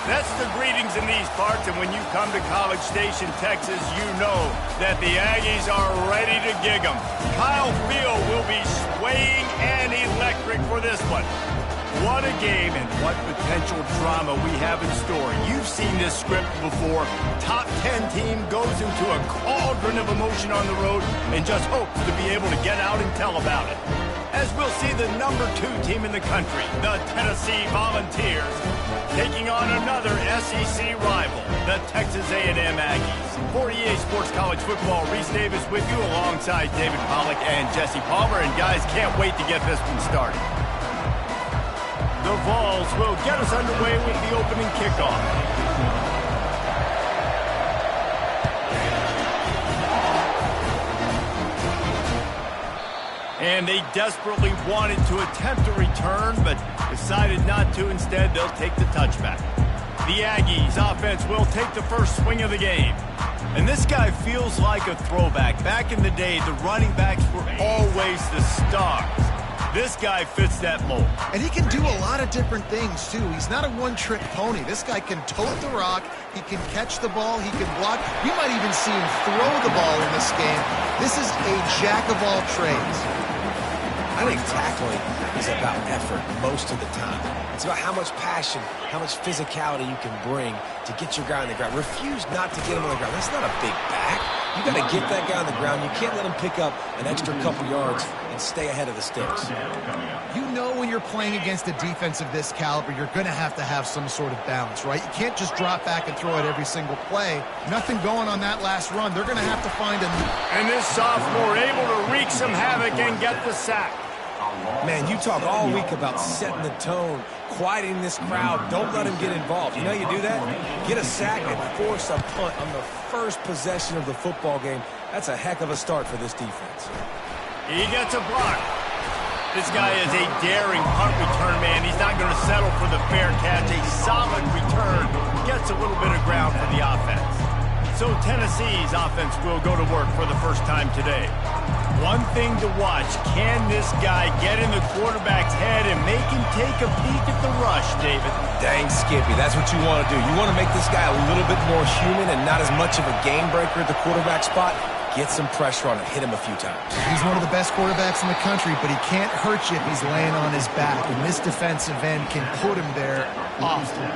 That's the greetings in these parts, and when you come to College Station, Texas, you know that the Aggies are ready to gig 'em. Kyle Field will be swaying and electric for this one. What a game and what potential drama we have in store. You've seen this script before. Top 10 team goes into a cauldron of emotion on the road and just hopes to be able to get out and tell about it. As we'll see the number 2 team in the country, the Tennessee Volunteers, taking on another SEC rival, the Texas A&M Aggies. For EA Sports College Football, Reese Davis with you alongside David Pollack and Jesse Palmer. And guys, can't wait to get this one started. The Vols will get us underway with the opening kickoff. And they desperately wanted to attempt a return, but decided not to. Instead, they'll take the touchback. The Aggies offense will take the first swing of the game. And this guy feels like a throwback. Back in the day, the running backs were always the stars. This guy fits that mold. And he can do a lot of different things, too. He's not a one-trick pony. This guy can tote the rock. He can catch the ball. He can block. You might even see him throw the ball in this game. This is a jack of all trades. I think tackling is about effort most of the time. It's about how much passion, how much physicality you can bring to get your guy on the ground. Refuse not to get him on the ground. That's not a big back. You got to get that guy on the ground. You can't let him pick up an extra couple yards and stay ahead of the sticks. You know when you're playing against a defense of this caliber, you're going to have some sort of balance, right? You can't just drop back and throw it every single play. Nothing going on that last run. They're going to have to find a... And this sophomore able to wreak some havoc and get the sack. Man, you talk all week about setting the tone, quieting this crowd. Don't let him get involved. You know you do that? Get a sack and force a punt on the first possession of the football game. That's a heck of a start for this defense. He gets a block. This guy is a daring punt return man. He's not going to settle for the fair catch. A solid return gets a little bit of ground for the offense. So Tennessee's offense will go to work for the first time today. One thing to watch, can this guy get in the quarterback's head and make him take a peek at the rush, David? Dang, Skippy, that's what you want to do. You want to make this guy a little bit more human and not as much of a game breaker at the quarterback spot. Get some pressure on him, hit him a few times. He's one of the best quarterbacks in the country, but he can't hurt you if he's laying on his back, and this defensive end can put him there often.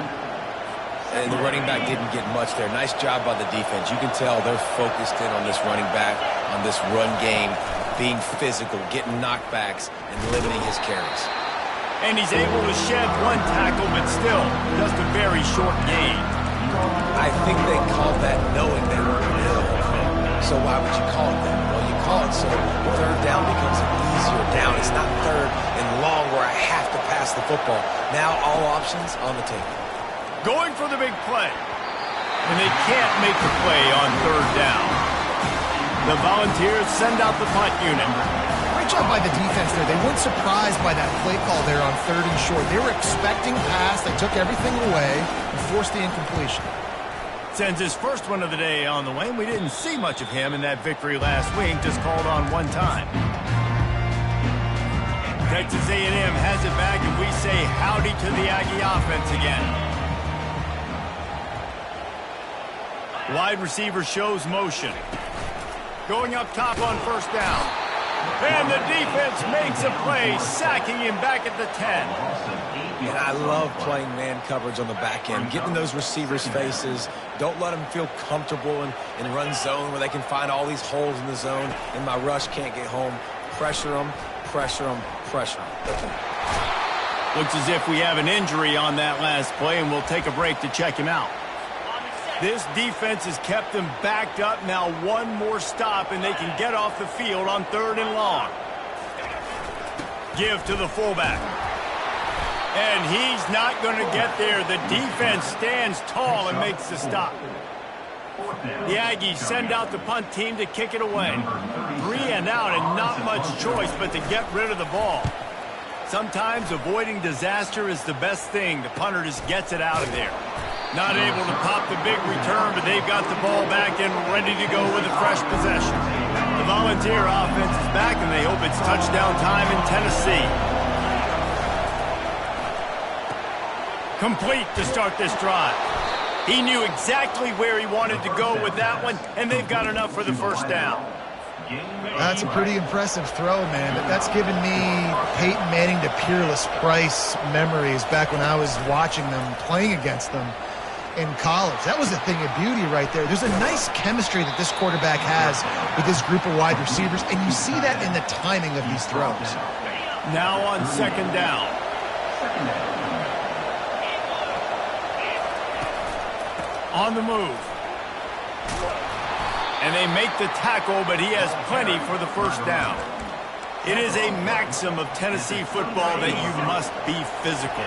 And the running back didn't get much there. Nice job by the defense. You can tell they're focused in on this running back, on this run game, being physical, getting knockbacks, and limiting his carries. And he's able to shed one tackle, but still, just a very short gain. I think they called that knowing they were middle. So why would you call it that? Well, you call it so third down becomes an easier down. It's not third and long where I have to pass the football. Now all options on the table. Going for the big play. And they can't make the play on third down. The Volunteers send out the punt unit. Great job by the defense there. They weren't surprised by that play call there on third and short. They were expecting pass. They took everything away and forced the incompletion. Sends his first one of the day on the way. We didn't see much of him in that victory last week. Just called on one time. Texas A&M has it back, and we say howdy to the Aggie offense again. Wide receiver shows motion. Going up top on first down. And the defense makes a play, sacking him back at the 10. And I love playing man coverage on the back end, getting those receivers' faces. Don't let them feel comfortable in run zone where they can find all these holes in the zone, and my rush can't get home. Pressure them, pressure them, pressure them. Looks as if we have an injury on that last play, and we'll take a break to check him out. This defense has kept them backed up. Now one more stop, and they can get off the field on third and long. Give to the fullback. And he's not going to get there. The defense stands tall and makes the stop. The Aggies send out the punt team to kick it away. 3 and out, and not much choice but to get rid of the ball. Sometimes avoiding disaster is the best thing. The punter just gets it out of there. Not able to pop the big return, but they've got the ball back and ready to go with a fresh possession. The Volunteer offense is back, and they hope it's touchdown time in Tennessee. Complete to start this drive. He knew exactly where he wanted to go with that one, and they've got enough for the first down. That's a pretty impressive throw, man. That's given me Peyton Manning to Peerless Price memories back when I was watching them, playing against them in college. That was a thing of beauty right there. There's a nice chemistry that this quarterback has with this group of wide receivers, and you see that in the timing of these throws. Now on second down. On the move. And they make the tackle, but he has plenty for the first down. It is a maxim of Tennessee football that you must be physical.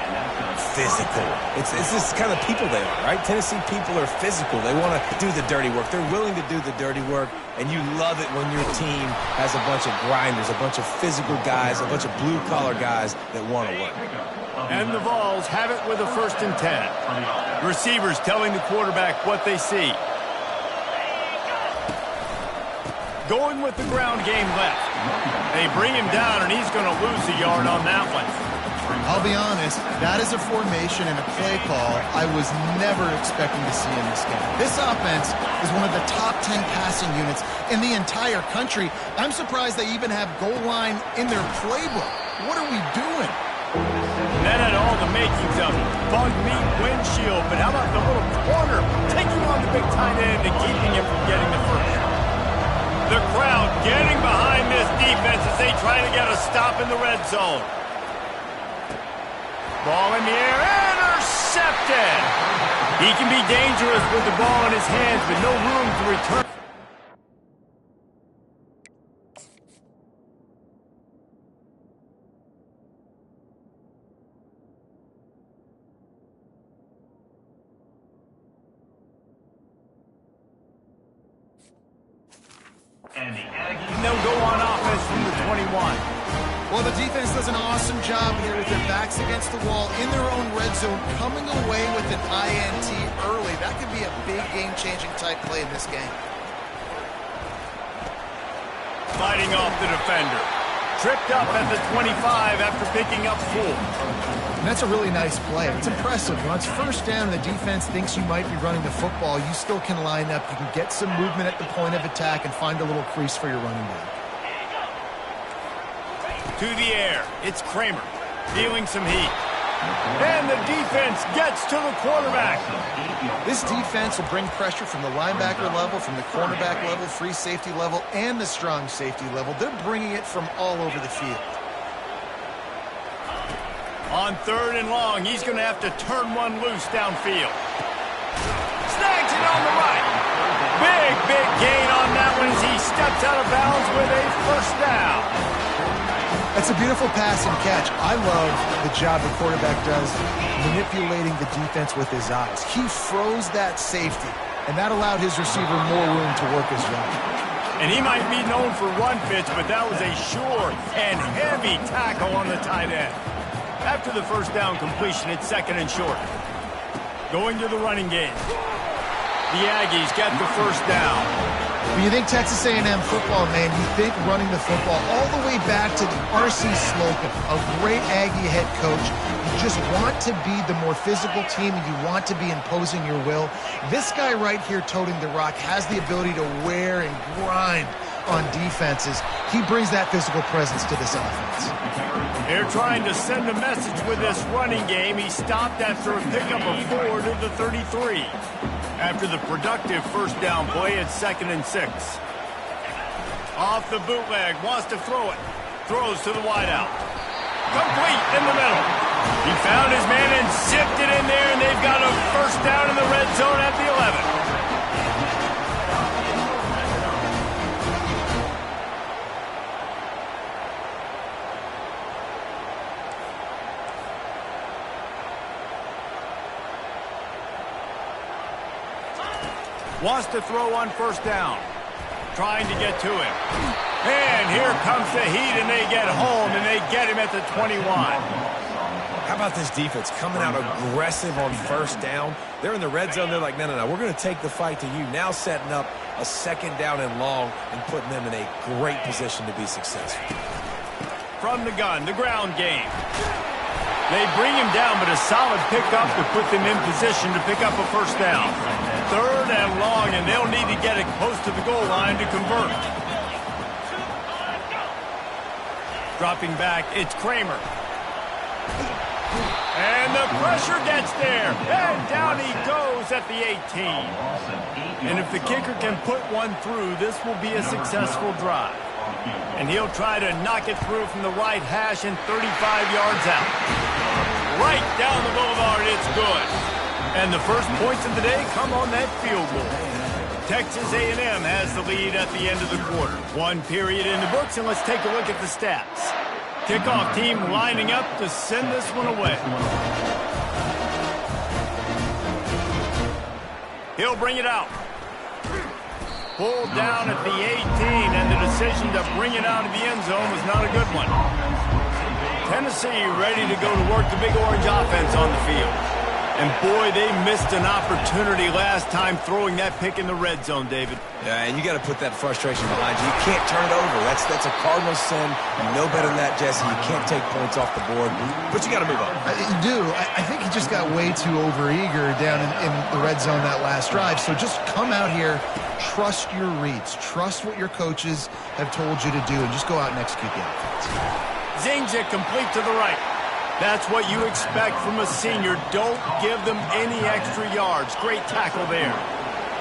Physical. It's this kind of people they are, right? Tennessee people are physical. They want to do the dirty work. They're willing to do the dirty work, and you love it when your team has a bunch of grinders, a bunch of physical guys, a bunch of blue-collar guys that want to work. And the Vols have it with a 1st and 10. Receivers telling the quarterback what they see. Going with the ground game left. They bring him down, and he's going to lose a yard on that one. I'll be honest, that is a formation and a play call I was never expecting to see in this game. This offense is one of the top 10 passing units in the entire country. I'm surprised they even have goal line in their playbook. What are we doing? That had all the makings of bug meat windshield, but how about the little corner taking on the big tight end and keeping him from getting the first? The crowd getting behind this defense as they try to get a stop in the red zone. Ball in the air, intercepted. He can be dangerous with the ball in his hands, but no room to return. And they'll go on offense from the 21. Well, the defense does an awesome job here with their backs against the wall in their own red zone, coming away with an INT early. That could be a big game-changing type play in this game. Fighting off the defender. Tripped up at the 25 after picking up 4. And that's a really nice play. It's impressive. When it's first down, the defense thinks you might be running the football. You still can line up. You can get some movement at the point of attack and find a little crease for your running back. To the air. It's Kramer feeling some heat. And the defense gets to the quarterback. This defense will bring pressure from the linebacker level, from the cornerback level, free safety level, and the strong safety level. They're bringing it from all over the field. On 3rd and long, he's going to have to turn one loose downfield. Snags it on the right. Big gain on that one as he steps out of bounds with a first down. That's a beautiful pass and catch. I love the job the quarterback does manipulating the defense with his eyes. He froze that safety, and that allowed his receiver more room to work his route. And he might be known for run fits, but that was a sure and heavy tackle on the tight end. After the first down completion, it's 2nd and short. Going to the running game. The Aggies get the first down. When you think Texas A&M football, man, you think running the football all the way back to R.C. Slocum, a great Aggie head coach. You just want to be the more physical team, and you want to be imposing your will. This guy right here toting the rock has the ability to wear and grind on defenses. He brings that physical presence to this offense. They're trying to send a message with this running game. He stopped after a pickup of 4 to the 33. After the productive first down play, it's 2nd and 6. Off the bootleg, wants to throw it. Throws to the wideout. Complete in the middle. He found his man and zipped it in there, and they've got a first down in the red zone at the 11. Wants to throw on first down. Trying to get to him. And here comes the heat, and they get home, and they get him at the 21. How about this defense coming out aggressive on first down? They're in the red zone. They're like, no, we're going to take the fight to you. Now setting up a 2nd down and long and putting them in a great position to be successful. From the gun, the ground game. They bring him down, but a solid pickup to put them in position to pick up a first down. 3rd and long, and they'll need to get it close to the goal line to convert. Dropping back, it's Kramer. And the pressure gets there. And down he goes at the 18. And if the kicker can put one through, this will be a successful drive. And he'll try to knock it through from the right hash and 35 yards out. Right down the boulevard, it's good. And the first points of the day come on that field goal. Texas A&M has the lead at the end of the quarter. 1 period in the books, and let's take a look at the stats. Kickoff team lining up to send this one away. He'll bring it out. Pulled down at the 18, and the decision to bring it out of the end zone was not a good one. Tennessee ready to go to work the Big Orange offense on the field. And boy, they missed an opportunity last time throwing that pick in the red zone, David. Yeah, and you got to put that frustration behind you. You can't turn it over. That's a cardinal sin. You know better than that, Jesse. You can't take points off the board, but you got to move on. You do. I think he just got way too overeager down in the red zone that last drive. So just come out here, trust your reads, trust what your coaches have told you to do, and just go out and execute the offense. Zings it complete to the right. That's what you expect from a senior. Don't give them any extra yards. Great tackle there.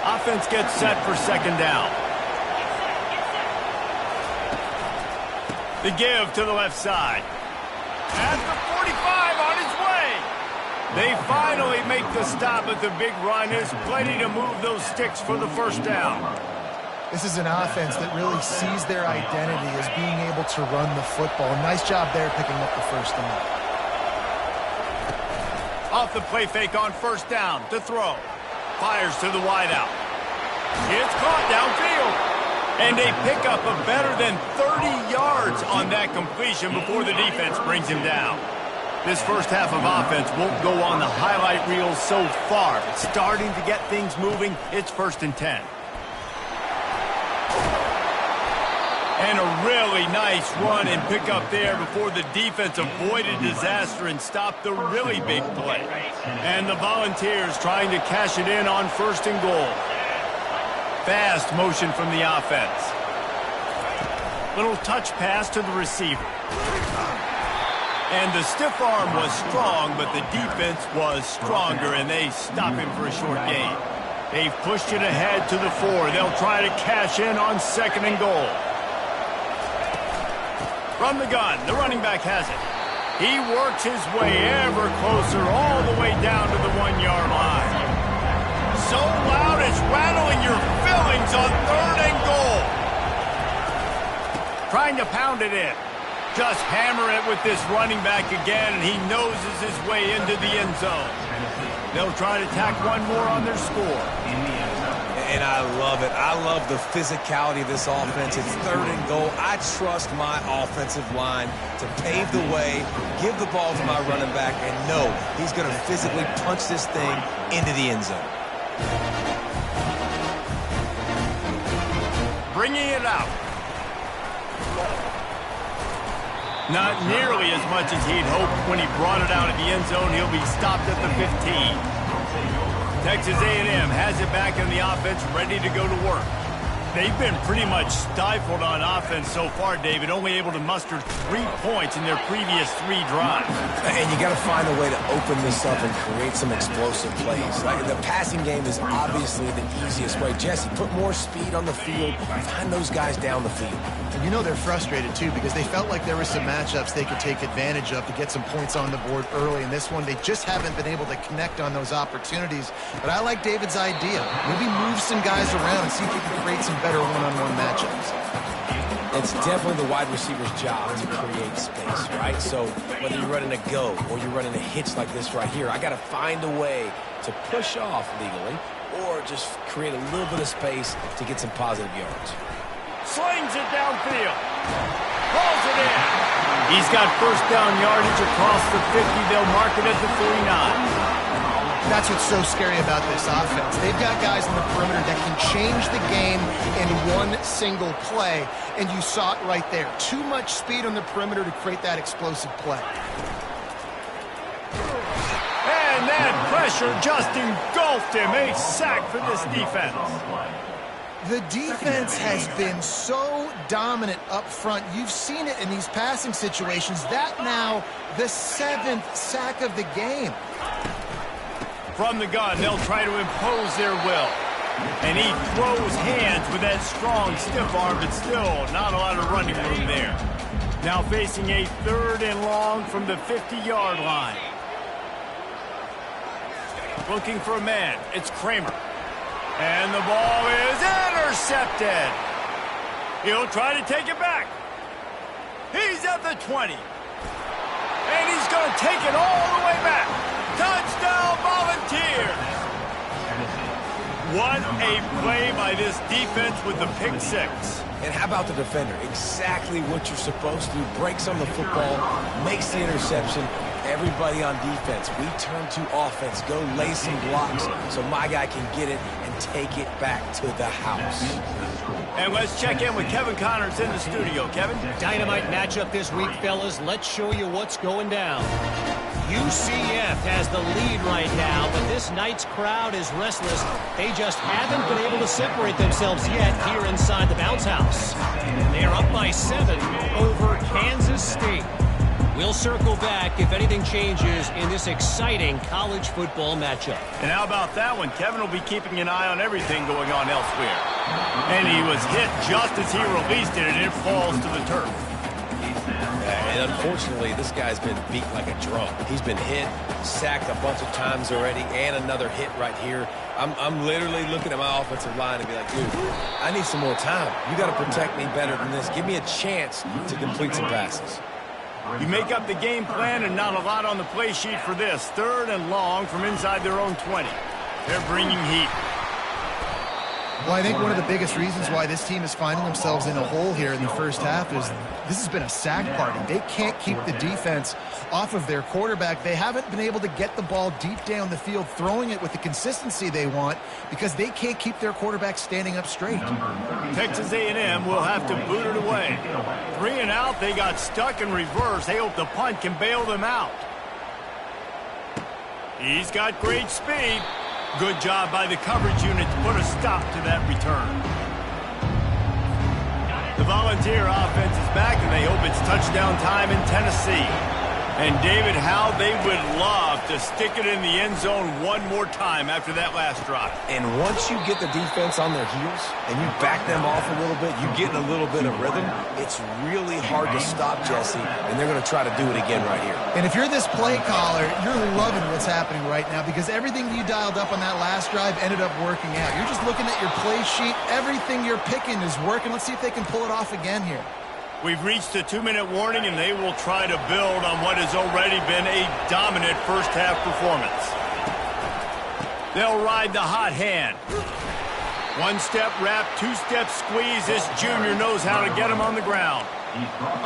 Offense gets set for 2nd down. The give to the left side. At the 45 on his way. They finally make the stop at the big run. There's plenty to move those sticks for the first down. This is an offense that really sees their identity as being able to run the football. Nice job there picking up the first down. Off the play fake on 1st down to throw. Fires to the wideout. It's caught downfield. And they pick up a better than 30 yards on that completion before the defense brings him down. This first half of offense won't go on the highlight reel so far, but starting to get things moving. It's 1st and 10. And a really nice run and pick up there before the defense avoided disaster and stopped the really big play. And the Volunteers trying to cash it in on 1st and goal. Fast motion from the offense. Little touch pass to the receiver. And the stiff arm was strong, but the defense was stronger, and they stop him for a short gain. They've pushed it ahead to the 4. They'll try to cash in on 2nd and goal. From the gun, the running back has it. He works his way ever closer all the way down to the 1-yard line. So loud it's rattling your fillings on 3rd and goal. Trying to pound it in. Just hammer it with this running back again, and he noses his way into the end zone. They'll try to tack one more on their score. And I love it. I love the physicality of this offense. It's 3rd and goal. I trust my offensive line to pave the way, give the ball to my running back, and know he's going to physically punch this thing into the end zone. Bringing it out. Not nearly as much as he'd hoped when he brought it out of the end zone. He'll be stopped at the 15. Texas A&M has it back in the offense, ready to go to work. They've been pretty much stifled on offense so far, David, only able to muster 3 points in their previous 3 drives. And you got to find a way to open this up and create some explosive plays. Like the passing game is obviously the easiest way. Jesse, put more speed on the field, find those guys down the field. And you know they're frustrated, too, because they felt like there were some matchups they could take advantage of to get some points on the board early. In this one, they just haven't been able to connect on those opportunities. But I like David's idea. Maybe move some guys around and see if he can create some better one-on-one matchups. It's definitely the wide receiver's job to create space, right? So whether you're running a go or you're running a hitch like this right here, I got to find a way to push off legally or just create a little bit of space to get some positive yards. Slings it downfield. Rolls it in. He's got 1st down yardage across the 50. They'll mark it at the 49. That's what's so scary about this offense. They've got guys in the perimeter that can change the game in one single play, and you saw it right there. Too much speed on the perimeter to create that explosive play. And pressure just engulfed him. A sack for this defense. The defense has been so dominant up front. You've seen it in these passing situations. That now the 7th sack of the game. From the gun, they'll try to impose their will. And he throws hands with that strong, stiff arm, but still not a lot of running room there. Now facing a 3rd and long from the 50-yard line. Looking for a man. It's Kramer. And the ball is intercepted. He'll try to take it back. He's at the 20. And he's going to take it all the way back. Touchdown, Volunteers. What a play by this defense with the pick 6. And how about the defender? Exactly what you're supposed to do. Breaks on the football, makes the interception. Everybody on defense, we turn to offense. Go lay some blocks so my guy can get it and take it back to the house. And let's check in with Kevin Connors in the studio. Kevin? Dynamite matchup this week, fellas. Let's show you what's going down. UCF has the lead right now, but this night's crowd is restless. They just haven't been able to separate themselves yet here inside the bounce house. They are up by 7 over Kansas State. We'll circle back if anything changes in this exciting college football matchup. And how about that one? Kevin will be keeping an eye on everything going on elsewhere. And he was hit just as he released it, and it falls to the turf. And unfortunately, this guy's been beat like a drum. He's been hit, sacked a bunch of times already, and another hit right here. I'm literally looking at my offensive line and be like, dude, I need some more time. You got to protect me better than this. Give me a chance to complete some passes. You make up the game plan and not a lot on the play sheet for this. 3rd and long from inside their own 20. They're bringing heat. Well, I think one of the biggest reasons why this team is finding themselves in a hole here in the first half is this has been a sack party. They can't keep the defense off of their quarterback. They haven't been able to get the ball deep down the field, throwing it with the consistency they want because they can't keep their quarterback standing up straight. Texas A&M will have to boot it away. 3 and out, they got stuck in reverse. They hope the punt can bail them out. He's got great speed. Good job by the coverage unit to put a stop to that return. The Volunteer offense is back, and they hope it's touchdown time in Tennessee. And, David, how they would love to stick it in the end zone one more time after that last drive. And once you get the defense on their heels and you back them off a little bit, you get in a little bit of rhythm, it's really hard to stop, Jesse, and they're going to try to do it again right here. And if you're this play caller, you're loving what's happening right now because everything you dialed up on that last drive ended up working out. You're just looking at your play sheet. Everything you're picking is working. Let's see if they can pull it off again here. We've reached a 2-minute warning, and they will try to build on what has already been a dominant first-half performance. They'll ride the hot hand. 1-step wrap, 2-step squeeze. This junior knows how to get him on the ground.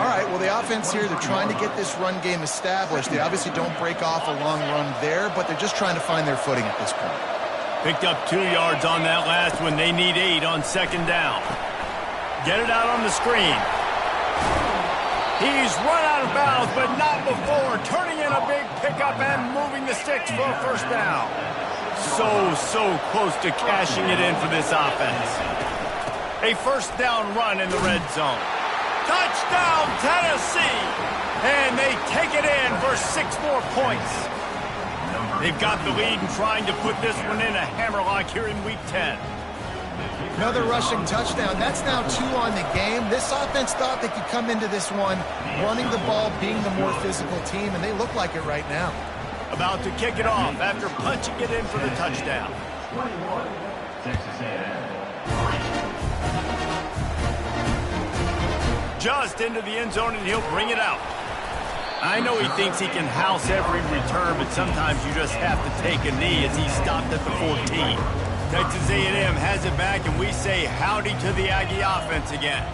All right, well, the offense here, they're trying to get this run game established. They obviously don't break off a long run there, but they're just trying to find their footing at this point. Picked up 2 yards on that last one. They need 8 on 2nd down. Get it out on the screen. He's run out of bounds, but not before. Turning in a big pickup and moving the sticks for a 1st down. So close to cashing it in for this offense. A 1st down run in the red zone. Touchdown, Tennessee! And they take it in for 6 more points. They've got the lead and trying to put this one in a hammerlock here in Week 10. Another rushing touchdown. That's now 2 on the game. This offense thought they could come into this one running the ball, being the more physical team, and they look like it right now. About to kick it off after punching it in for the touchdown. Just into the end zone, and he'll bring it out. I know he thinks he can house every return, but sometimes you just have to take a knee as he stopped at the 14. Texas A&M has it back, and we say howdy to the Aggie offense again.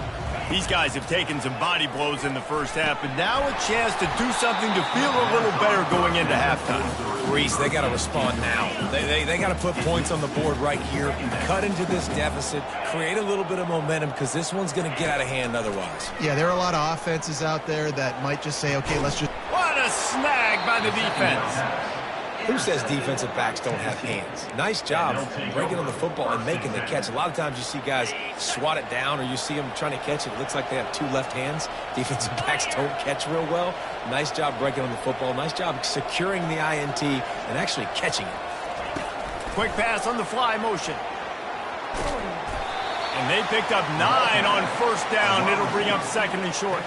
These guys have taken some body blows in the first half, but now a chance to do something to feel a little better going into halftime. Reese, they got to respond now. They got to put points on the board right here, cut into this deficit, create a little bit of momentum, because this one's going to get out of hand otherwise. Yeah, there are a lot of offenses out there that might just say, okay, let's just... What a snag by the defense. Who says defensive backs don't have hands? Nice job breaking on the football and making the catch. A lot of times you see guys swat it down or you see them trying to catch it. It looks like they have two left hands. Defensive backs don't catch real well. Nice job breaking on the football. Nice job securing the INT and actually catching it. Quick pass on the fly motion. And they picked up 9 on first down. It'll bring up second and short.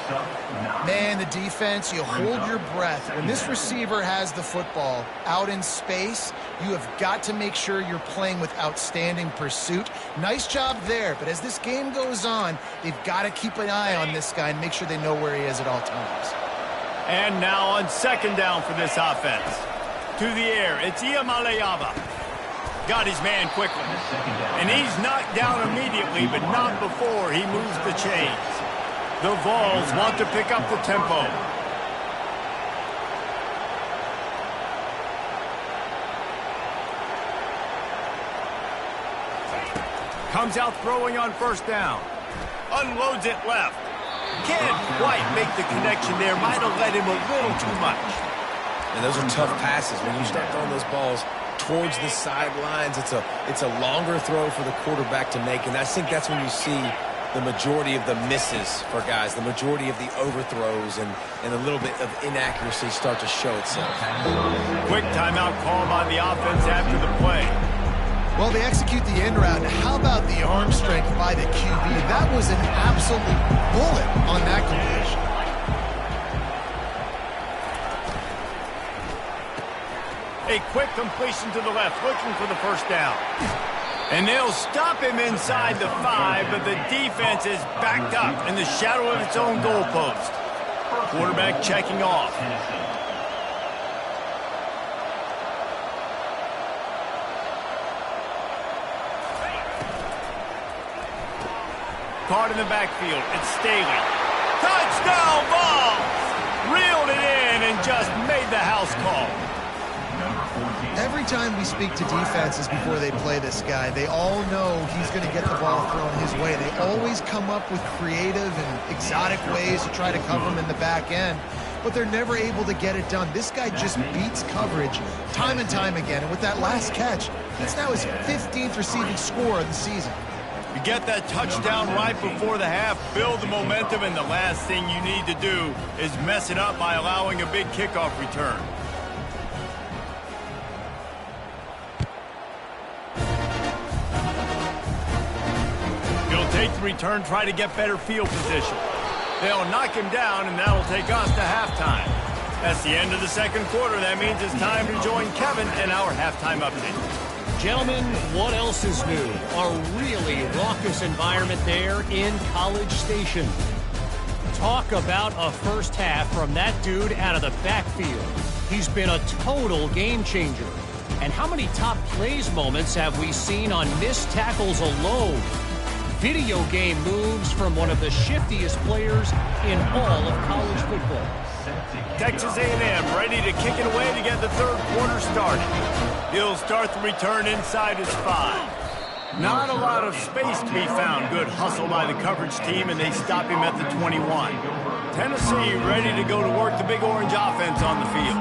Man, the defense, you hold your breath. When this receiver has the football out in space, you have got to make sure you're playing with outstanding pursuit. Nice job there, but as this game goes on, they've got to keep an eye on this guy and make sure they know where he is at all times. And now on second down for this offense. To the air, it's Iamaleava. Got his man quickly. And he's knocked down immediately, but not before he moves the chains. The Vols want to pick up the tempo. Comes out throwing on first down. Unloads it left. Can't quite make the connection there. Might have led him a little too much. And those are tough passes. When you start throwing those balls towards the sidelines, it's a longer throw for the quarterback to make, and I think that's when you see the majority of the misses for guys, the majority of the overthrows and a little bit of inaccuracy start to show itself. Quick timeout call by the offense after the play. Well, they execute the end route. How about the arm strength by the QB? That was an absolute bullet on that completion. A quick completion to the left, looking for the first down. And they'll stop him inside the 5, but the defense is backed up in the shadow of its own goalpost. Quarterback checking off. Caught in the backfield, it's Staley. Touchdown Vols! Reeled it in and just made the house call. Every time we speak to defenses before they play this guy, they all know he's going to get the ball thrown his way. They always come up with creative and exotic ways to try to cover him in the back end, but they're never able to get it done. This guy just beats coverage time and time again, and with that last catch, that's now his 15th receiving score of the season. You get that touchdown right before the half, build the momentum, and the last thing you need to do is mess it up by allowing a big kickoff return. Take the return, try to get better field position. They'll knock him down, and that'll take us to halftime. That's the end of the second quarter. That means it's time to join Kevin and our halftime update. Gentlemen, what else is new? A really raucous environment there in College Station. Talk about a first half from that dude out of the backfield. He's been a total game changer. And how many top plays moments have we seen on missed tackles alone? Video game moves from one of the shiftiest players in all of college football. Texas A&M ready to kick it away to get the third quarter started. He'll start the return inside his 5. Not a lot of space to be found. Good hustle by the coverage team, and they stop him at the 21. Tennessee ready to go to work the Big Orange offense on the field.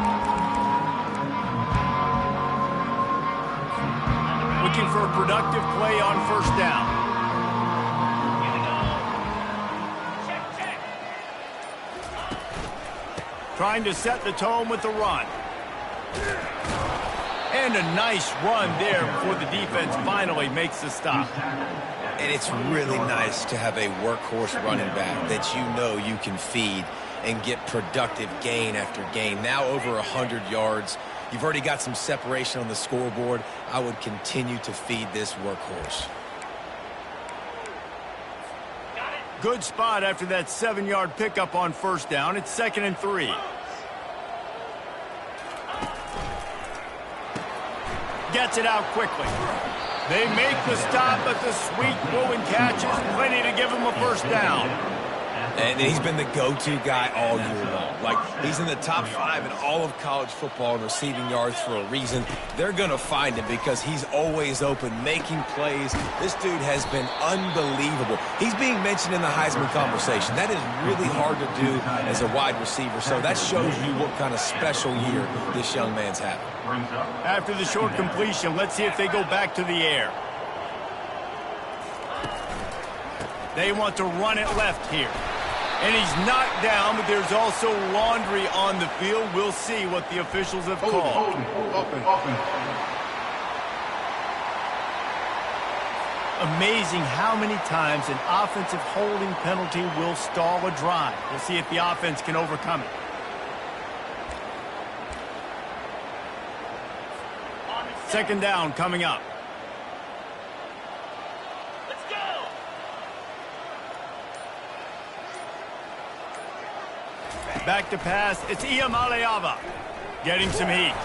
Looking for a productive play on first down. Trying to set the tone with the run. And a nice run there before the defense finally makes the stop. And it's really nice to have a workhorse running back that you know you can feed and get productive gain after gain. Now over 100 yards. You've already got some separation on the scoreboard. I would continue to feed this workhorse. Good spot after that 7-yard pickup on first down. It's 2nd and 3. Gets it out quickly. They make the stop, but the sweet throw and catch is plenty to give him a first down. And he's been the go-to guy all year long. like. He's in the top 5 in all of college football in receiving yards for a reason. They're going to find him because he's always open, making plays. This dude has been unbelievable. He's being mentioned in the Heisman conversation. That is really hard to do as a wide receiver, so that shows you what kind of special year this young man's having. After the short completion, let's see if they go back to the air. They want to run it left here. And he's knocked down, but there's also laundry on the field. We'll see what the officials have called. Amazing how many times an offensive holding penalty will stall a drive. We'll see if the offense can overcome it. Second down coming up. Back to pass. It's Iamaleava getting some heat.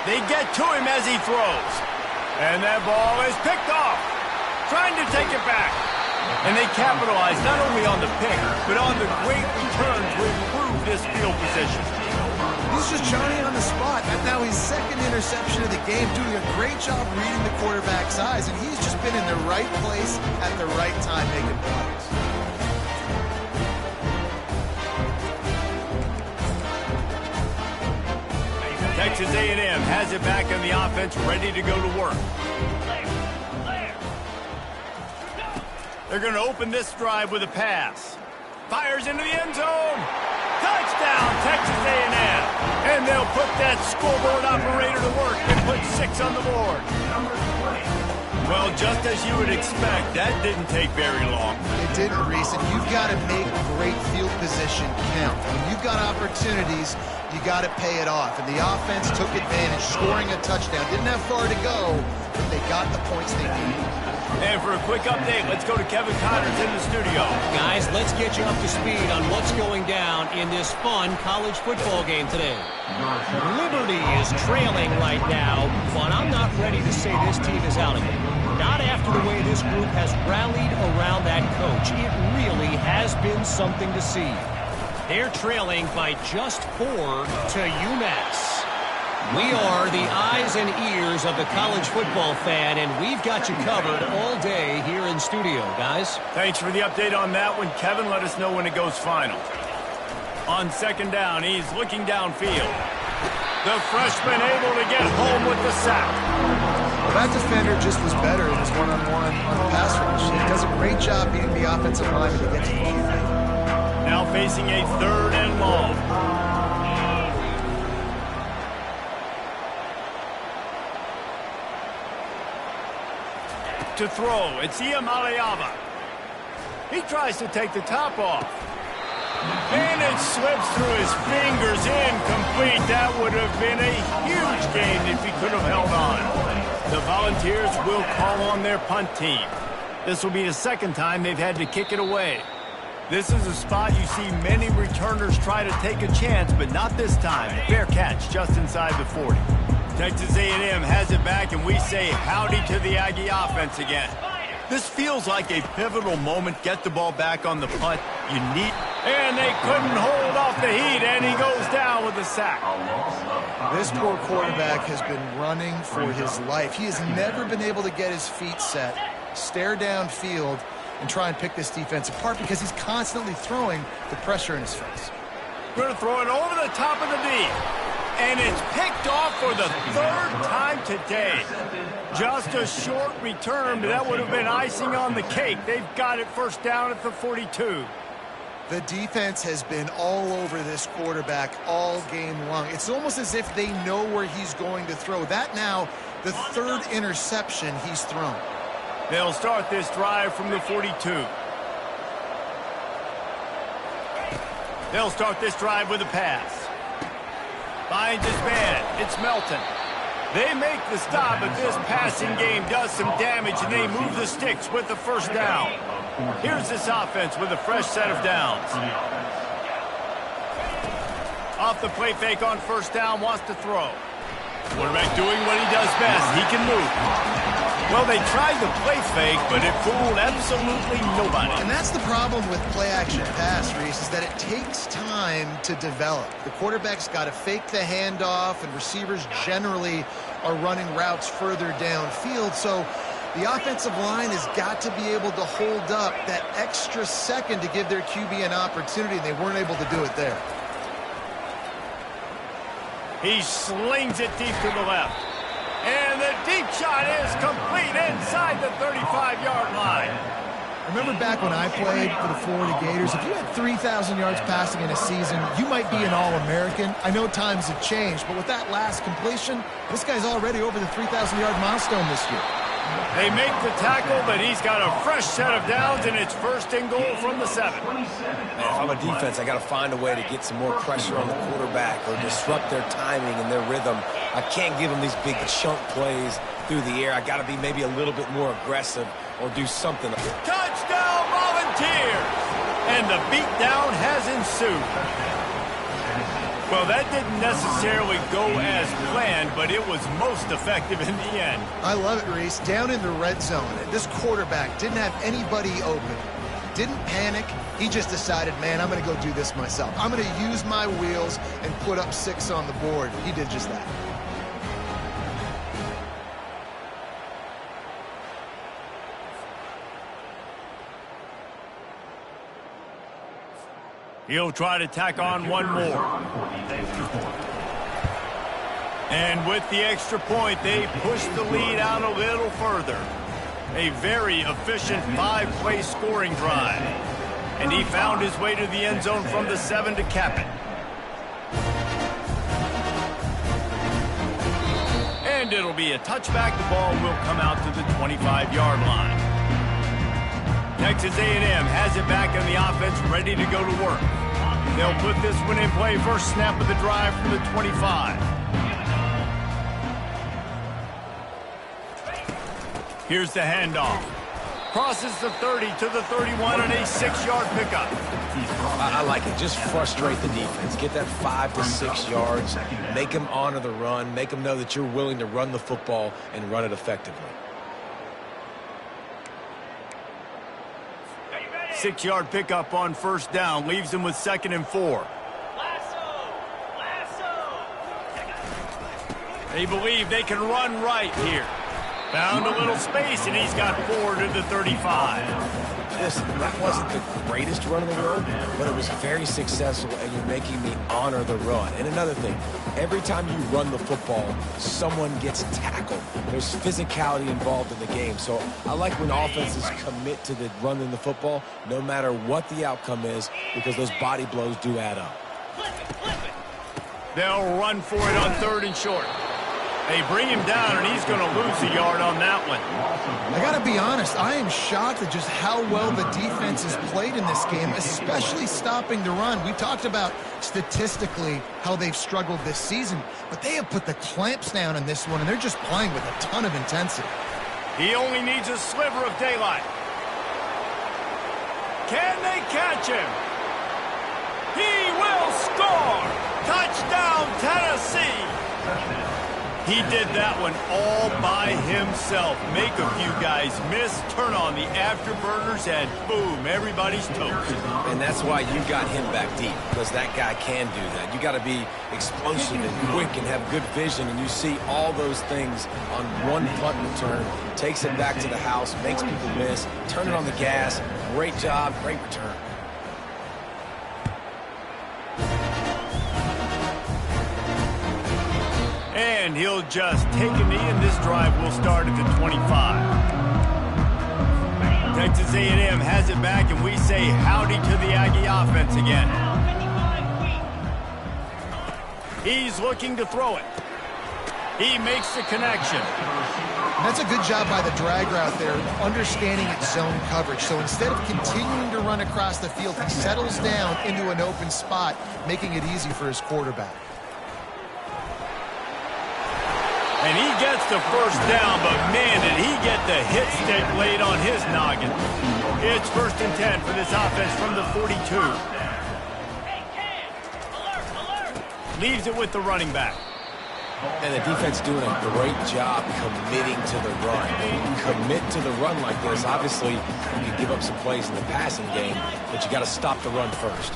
They get to him as he throws. And that ball is picked off. Trying to take it back. And they capitalize not only on the pick, but on the great return to improve this field position. He's just Johnny on the spot. And now his second interception of the game, doing a great job reading the quarterback's eyes. And he's just been in the right place at the right time making plays. Texas A&M has it back on the offense, ready to go to work. They're going to open this drive with a pass. Fires into the end zone. Touchdown, Texas A&M. And they'll put that scoreboard operator to work and put 6 on the board. Well, just as you would expect, that didn't take very long. It didn't, Reese, and you've got to make great field position count. When you've got opportunities, you got to pay it off. And the offense took advantage, scoring a touchdown. Didn't have far to go, but they got the points they needed. And for a quick update, let's go to Kevin Connors in the studio. Guys, let's get you up to speed on what's going down in this fun college football game today. Liberty is trailing right now, but I'm not ready to say this team is out of it. Not after the way this group has rallied around that coach. It really has been something to see. They're trailing by just 4 to UMass. We are the eyes and ears of the college football fan, and we've got you covered all day here in studio, guys. Thanks for the update on that one, Kevin. Let us know when it goes final. On second down, he's looking downfield. The freshman able to get home with the sack. Well, that defender just was better in his one-on-one on the pass rush. He does a great job beating the offensive lineman to get to the QB. Now facing a 3rd and long. To throw, it's Iamaleava. He tries to take the top off. And it slips through his fingers, incomplete. That would have been a huge gain if he could have held on. The Volunteers will call on their punt team. This will be the second time they've had to kick it away. This is a spot you see many returners try to take a chance, but not this time. Fair catch just inside the 40. Texas A&M has it back, and we say howdy to the Aggie offense again. This feels like a pivotal moment. Get the ball back on the punt. You need... And they couldn't hold off the heat, and he goes down with a sack. This poor quarterback has been running for his life. He has never been able to get his feet set, stare downfield, and try and pick this defense apart because he's constantly throwing the pressure in his face. Going to throw it over the top of the D. And it's picked off for the 3rd time today. Just a short return, but that would have been icing on the cake. They've got it first down at the 42. The defense has been all over this quarterback all game long. It's almost as if they know where he's going to throw. That now, the 3rd interception he's thrown. They'll start this drive from the 42. They'll start this drive with a pass. Finds his man. It's Melton. They make the stop, but this passing game does some damage, and they move the sticks with the first down. Here's this offense with a fresh set of downs. Off the play fake on first down, wants to throw. Quarterback doing what he does best. He can move. Well, they tried to play fake, but it fooled absolutely nobody. And that's the problem with play-action pass, Reese, is that it takes time to develop. The quarterback's got to fake the handoff, and receivers generally are running routes further downfield. So the offensive line has got to be able to hold up that extra second to give their QB an opportunity, and they weren't able to do it there. He slings it deep to the left. And the deep shot is complete inside the 35-yard line. Remember back when I played for the Florida Gators, if you had 3,000 yards passing in a season, you might be an All-American. I know times have changed, but with that last completion, this guy's already over the 3,000-yard milestone this year. They make the tackle, but he's got a fresh set of downs, and it's first and goal from the 7. Man, if I'm a defense, I got to find a way to get some more pressure on the quarterback or disrupt their timing and their rhythm. I can't give them these big chunk plays through the air. I got to be maybe a little bit more aggressive or do something. Touchdown, Volunteers! And the beatdown has ensued. Well, that didn't necessarily go as planned, but it was most effective in the end. I love it, Reese. Down in the red zone, this quarterback didn't have anybody open. Didn't panic. He just decided, man, I'm going to go do this myself. I'm going to use my wheels and put up 6 on the board. He did just that. He'll try to tack on one more. And with the extra point, they push the lead out a little further. A very efficient 5-play scoring drive. And he found his way to the end zone from the 7 to cap it. And it'll be a touchback. The ball will come out to the 25-yard line. Texas A&M has it back in the offense, ready to go to work. They'll put this one in play. First snap of the drive from the 25. Here's the handoff. Crosses the 30 to the 31 and a 6-yard pickup. I like it. Just frustrate the defense. Get that 5 to 6 yards. Make them honor the run. Make them know that you're willing to run the football and run it effectively. 6-yard pickup on first down. Leaves him with 2nd and 4. They believe they can run right here. Found a little space, and he's got 4 to the 35. Listen, that wasn't the greatest run in the world, but it was very successful, and you're making me honor the run. And another thing, every time you run the football, someone gets tackled. There's physicality involved in the game. So I like when offenses commit to the running the football, no matter what the outcome is, because those body blows do add up. They'll run for it on 3rd and short. They bring him down, and he's going to lose a yard on that one. I got to be honest, I am shocked at just how well the defense has played in this game, especially stopping the run. We talked about statistically how they've struggled this season, but they have put the clamps down in this one, and they're just playing with a ton of intensity. He only needs a sliver of daylight. Can they catch him? He will score! Touchdown, Tennessee! He did that one all by himself. Make a few guys miss, turn on the afterburners, and boom, everybody's toast. And that's why you got him back deep, because that guy can do that. You got to be explosive and quick and have good vision, and you see all those things on one punt return. Takes it back to the house, makes people miss, turn it on the gas. Great job, great return. And he'll just take a knee, and this drive will start at the 25. Texas A&M has it back, and we say howdy to the Aggie offense again. He's looking to throw it. He makes the connection. That's a good job by the drag route there, understanding its zone coverage. So instead of continuing to run across the field, he settles down into an open spot, making it easy for his quarterback. And he gets the first down, but man, did he get the hit stick laid on his noggin. It's 1st and 10 for this offense from the 42. Alert, alert. Leaves it with the running back. And the defense doing a great job committing to the run. When you commit to the run like this, obviously you can give up some plays in the passing game, but you got to stop the run first.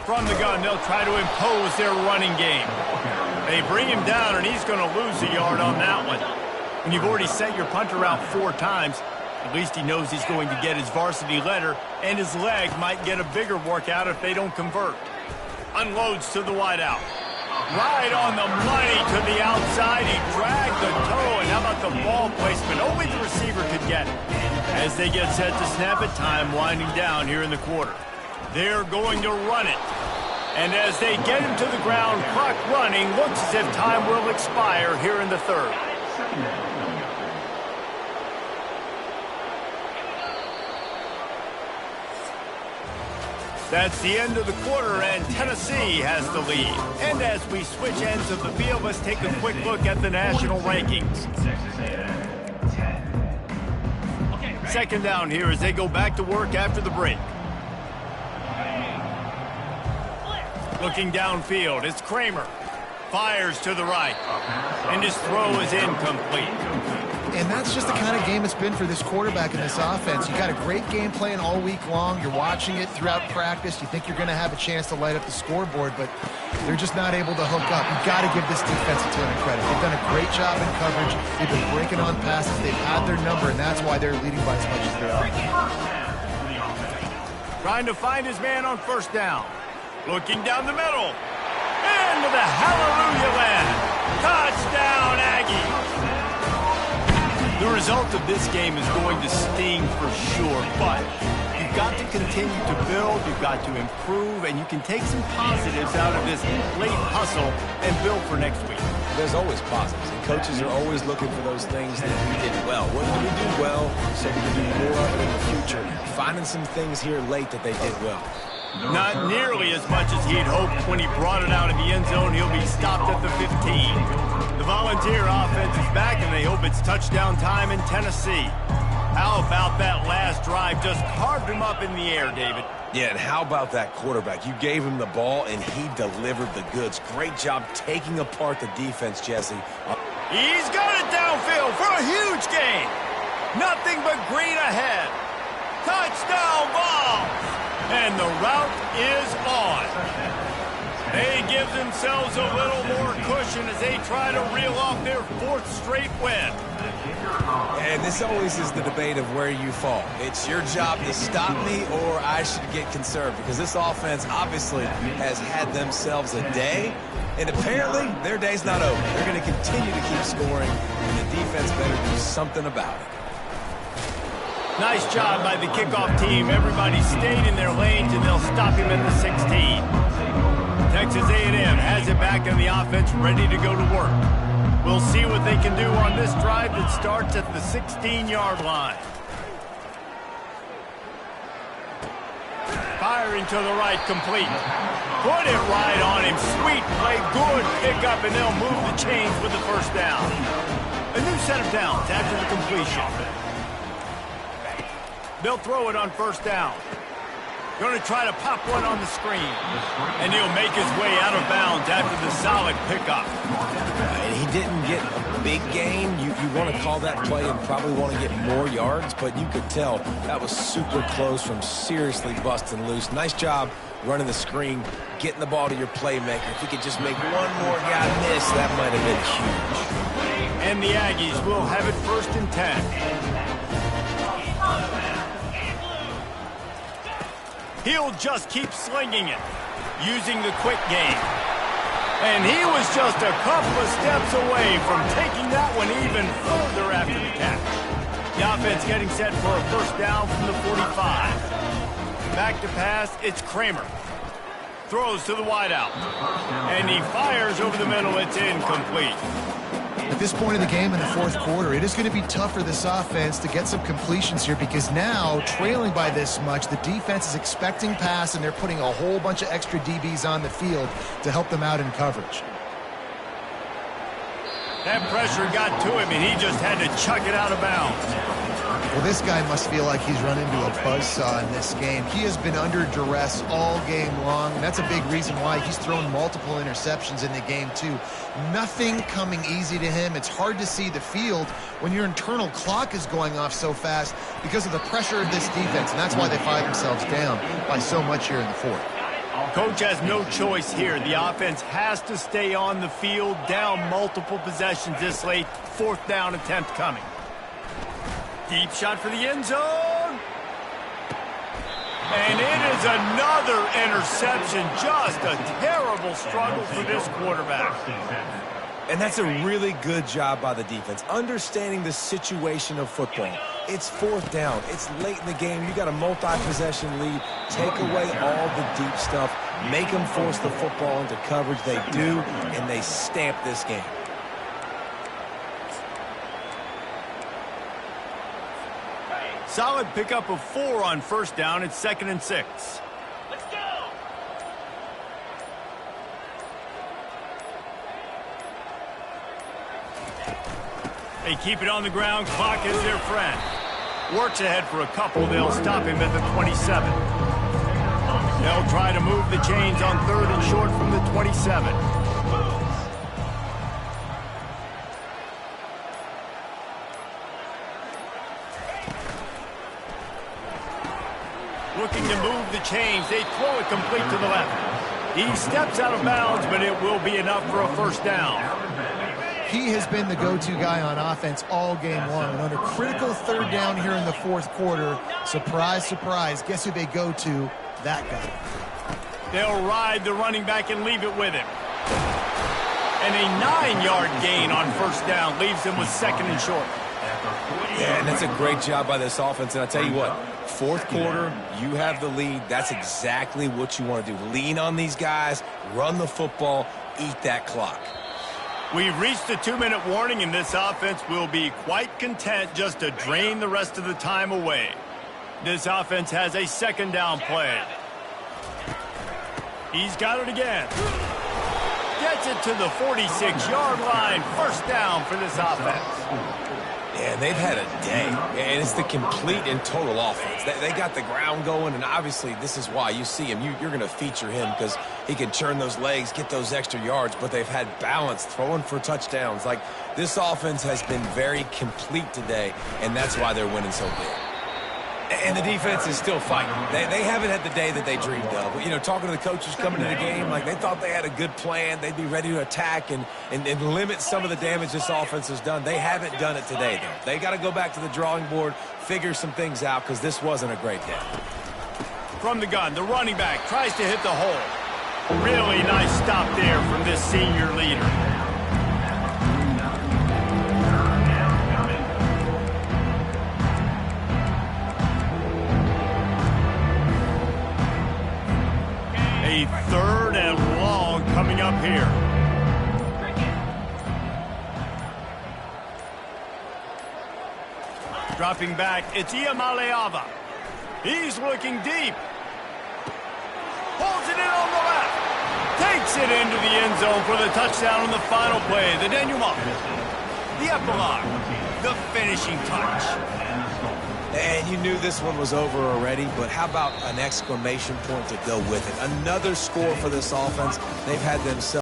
From the gun, they'll try to impose their running game. They bring him down, and he's going to lose a yard on that one. When you've already sent your punter out 4 times, at least he knows he's going to get his varsity letter, and his leg might get a bigger workout if they don't convert. Unloads to the wideout. Right on the money to the outside. He dragged the toe, and how about the ball placement? Only the receiver could get it. As they get set to snap it, time winding down here in the quarter. They're going to run it. And as they get him to the ground, clock running, looks as if time will expire here in the third. That's the end of the quarter, and Tennessee has the lead. And as we switch ends of the field, let's take a quick look at the national rankings. Second down here as they go back to work after the break. Looking downfield, it's Kramer. Fires to the right, and his throw is incomplete. And that's just the kind of game it's been for this quarterback in this offense. You got a great game plan all week long. You're watching it throughout practice. You think you're going to have a chance to light up the scoreboard, but they're just not able to hook up. You've got to give this defense a ton of credit. They've done a great job in coverage. They've been breaking on passes. They've had their number, and that's why they're leading by as much as they are. Trying to find his man on first down. Looking down the middle. Into the hallelujah land. Touchdown, Aggies. The result of this game is going to sting for sure, but you've got to continue to build, you've got to improve, and you can take some positives out of this late hustle and build for next week. There's always positives, and coaches are always looking for those things that we did well. What did we do well so we can do more of it in the future? Finding some things here late that they did well. Not nearly as much as he'd hoped when he brought it out of the end zone. He'll be stopped at the 15. The Volunteer offense is back, and they hope it's touchdown time in Tennessee. How about that last drive? Just carved him up in the air, David. Yeah, and how about that quarterback? You gave him the ball, and he delivered the goods. Great job taking apart the defense, Jesse. He's got it downfield for a huge gain. Nothing but green ahead. Touchdown ball. And the route is on. They give themselves a little more cushion as they try to reel off their 4th straight win. And this always is the debate of where you fall. It's your job to stop me, or I should get conserved, because this offense obviously has had themselves a day, and apparently their day's not over. They're going to continue to keep scoring, and the defense better do something about it. Nice job by the kickoff team. Everybody stayed in their lanes, and they'll stop him at the 16. Texas A&M has it back in the offense, ready to go to work. We'll see what they can do on this drive that starts at the 16-yard line. Firing to the right, complete. Put it right on him. Sweet play, good pickup, and they'll move the chains with the first down. A new set of downs after the completion. They'll throw it on first down. Going to try to pop one on the screen. And he'll make his way out of bounds after the solid pickup. And he didn't get a big gain. You want to call that play and probably want to get more yards, but you could tell that was super close from seriously busting loose. Nice job running the screen, getting the ball to your playmaker. If he could just make one more guy miss, that might have been huge. And the Aggies will have it 1st and 10. He'll just keep slinging it, using the quick game. And he was just a couple of steps away from taking that one even further after the catch. The offense getting set for a first down from the 45. Back to pass, it's Kramer. Throws to the wideout. And he fires over the middle, it's incomplete. At this point in the game in the 4th quarter, it is going to be tough for this offense to get some completions here, because now, trailing by this much, the defense is expecting pass, and they're putting a whole bunch of extra DBs on the field to help them out in coverage. That pressure got to him, and he just had to chuck it out of bounds. Well, this guy must feel like he's run into a buzzsaw in this game. He has been under duress all game long, and that's a big reason why he's thrown multiple interceptions in the game, too. Nothing coming easy to him. It's hard to see the field when your internal clock is going off so fast because of the pressure of this defense, and that's why they find themselves down by so much here in the fourth. Coach has no choice here. The offense has to stay on the field, down multiple possessions this late. Fourth down attempt coming. Deep shot for the end zone. And it is another interception. Just a terrible struggle for this quarterback. And that's a really good job by the defense, understanding the situation of football. It's fourth down. It's late in the game. You got a multi-possession lead. Take away all the deep stuff. Make them force the football into coverage. They do, and they stamp this game. Solid pickup of 4 on first down. It's 2nd and 6. Let's go. They keep it on the ground. Clock is their friend. Works ahead for a couple. They'll stop him at the 27. They'll try to move the chains on 3rd and short from the 27. Looking to move the chains. They throw it complete to the left. He steps out of bounds, but it will be enough for a first down. He has been the go-to guy on offense all game long. And under critical 3rd down here in the 4th quarter, surprise, surprise, guess who they go to? That guy. They'll ride the running back and leave it with him. And a 9-yard gain on first down leaves him with 2nd and short. Yeah, and that's a great job by this offense. And I'll tell you what, 4th quarter, you have the lead. That's exactly what you want to do. Lean on these guys, run the football, eat that clock. We've reached the 2-minute warning, and this offense will be quite content just to drain the rest of the time away. This offense has a 2nd down play. He's got it again. Gets it to the 46-yard line. First down for this offense. Yeah, they've had a day, and it's the complete and total offense. They got the ground going, and obviously this is why you see him. You're going to feature him because he can turn those legs, get those extra yards, but they've had balance, throwing for touchdowns. Like, this offense has been very complete today, and that's why they're winning so big. And the defense is still fighting. They haven't had the day that they dreamed of. You know, talking to the coaches coming into the game, like they thought they had a good plan. They'd be ready to attack and limit some of the damage this offense has done. They haven't done it today, though. They got to go back to the drawing board, figure some things out, because this wasn't a great day. From the gun, the running back tries to hit the hole. Really nice stop there from this senior leader. A 3rd and long coming up here. Dropping back, it's Iamaleava. He's looking deep. Pulls it in on the left. Takes it into the end zone for the touchdown on the final play. The denouement. The epilogue. The finishing touch. And you knew this one was over already, but how about an exclamation point to go with it? Another score for this offense. They've had themselves